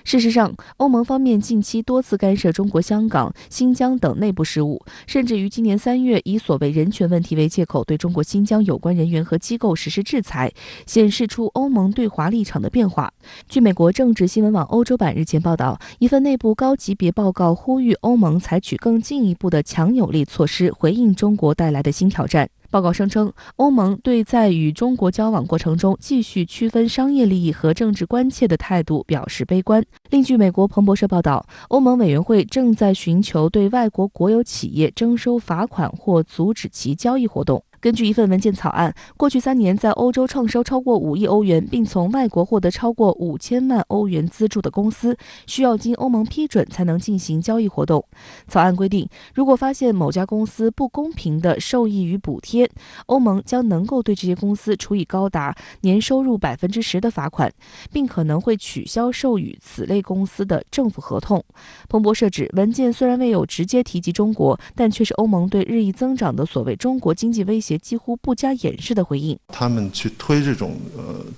事实上，欧盟方面近期多次干涉中国香港、新疆等内部事务，甚至于今年3月以所谓人权问题为借口，对中国新疆有关人员和机构实施制裁，显示出欧盟对华立场的变化。据美国政治新闻网欧洲版日前报道，一份内部高级别报告呼吁欧盟采取更进一步的强有力措施，回应中国带来的新挑战。报告声称，欧盟对在与中国交往过程中继续区分商业利益和政治关切的态度表示悲观。另据美国彭博社报道，欧盟委员会正在寻求对外国国有企业征收罚款或阻止其交易活动。根据一份文件草案，过去3年在欧洲创收超过5亿欧元，并从外国获得超过5000万欧元资助的公司，需要经欧盟批准才能进行交易活动。草案规定，如果发现某家公司不公平地受益于补贴，欧盟将能够对这些公司处以高达年收入10%的罚款，并可能会取消授予此类公司的政府合同。彭博社指，文件虽然未有直接提及中国，但却是欧盟对日益增长的所谓中国经济威胁几乎不加掩饰的回应。他们去推这种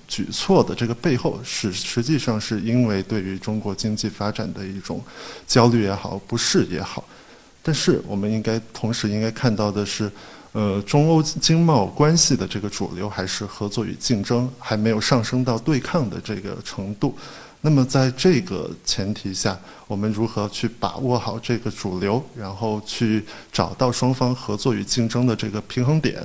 举措的这个背后，实际上是因为对于中国经济发展的一种焦虑也好、不适也好。但是我们同时应该看到的是，中欧经贸关系的这个主流还是合作与竞争，还没有上升到对抗的这个程度。那么在这个前提下，我们如何去把握好这个主流，然后去找到双方合作与竞争的这个平衡点，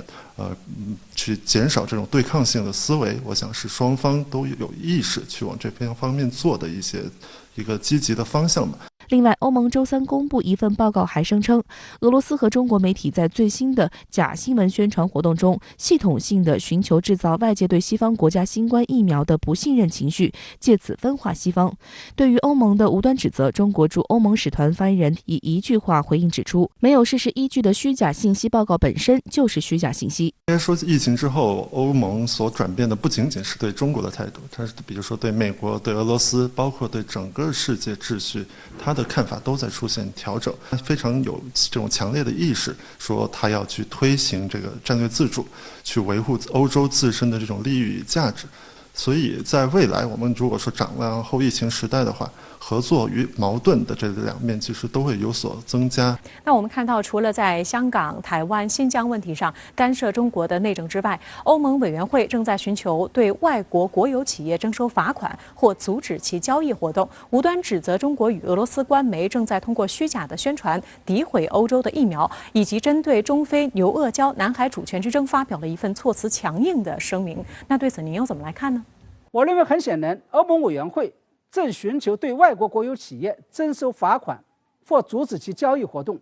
去减少这种对抗性的思维，我想是双方都有意识去往这方面做的一个积极的方向吧。另外，欧盟周3公布一份报告，还声称俄罗斯和中国媒体在最新的假新闻宣传活动中，系统性的寻求制造外界对西方国家新冠疫苗的不信任情绪，借此分化西方。对于欧盟的无端指责，中国驻欧盟使团发言人以一句话回应指出，没有事实依据的虚假信息报告本身就是虚假信息。应该说，疫情之后，欧盟所转变的不仅仅是对中国的态度，它是比如说对美国、对俄罗斯，包括对整个世界秩序，它的看法都在出现调整。它非常有这种强烈的意识，说它要去推行这个战略自主，去维护欧洲自身的这种利益与价值。所以在未来，我们如果说展望后疫情时代的话，合作与矛盾的这两面其实都会有所增加。那我们看到，除了在香港、台湾、新疆问题上干涉中国的内政之外，欧盟委员会正在寻求对外国国有企业征收罚款或阻止其交易活动，无端指责中国与俄罗斯官媒正在通过虚假的宣传诋毁欧洲的疫苗，以及针对中非牛鄂礁南海主权之争发表了一份措辞强硬的声明。那对此您又怎么来看呢？我认为很显然，欧盟委员会正寻求对外国国有企业征收罚款或阻止其交易活动，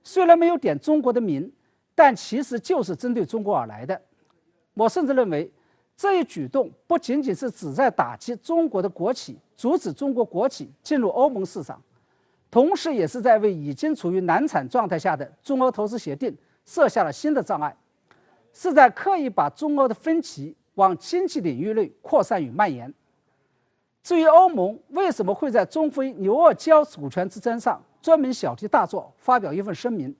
虽然没有点中国的名，但其实就是针对中国而来的。我甚至认为，这一举动不仅仅是旨在打击中国的国企，阻止中国国企进入欧盟市场，同时也是在为已经处于难产状态下的中欧投资协定设下了新的障碍，是在刻意把中欧的分歧往经济领域内扩散与蔓延。至于欧盟为什么会在中非牛鄂礁主权之争上专门小题大做，发表一份声明，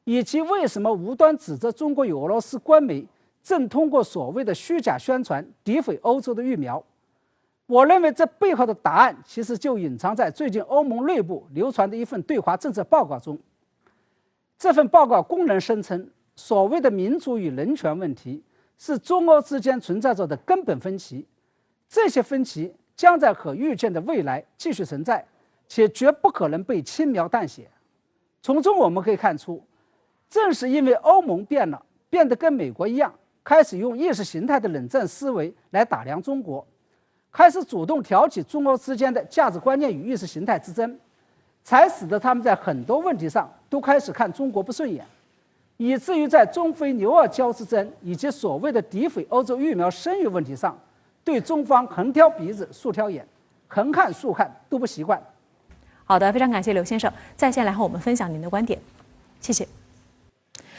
以及为什么无端指责中国与俄罗斯官媒正通过所谓的虚假宣传诋毁欧洲的疫苗，我认为这背后的答案其实就隐藏在最近欧盟内部流传的一份对华政策报告中。这份报告公然声称，所谓的民主与人权问题是中欧之间存在着的根本分歧，这些分歧将在可预见的未来继续存在，且绝不可能被轻描淡写。从中我们可以看出，正是因为欧盟变了，变得跟美国一样，开始用意识形态的冷战思维来打量中国，开始主动挑起中欧之间的价值观念与意识形态之争，才使得他们在很多问题上都开始看中国不顺眼，以至于在中非牛鄂礁之争以及所谓的诋毁欧洲疫苗生育问题上，对中方横挑鼻子竖挑眼，横看竖看都不习惯。好的，非常感谢刘先生在线来和我们分享您的观点，谢谢。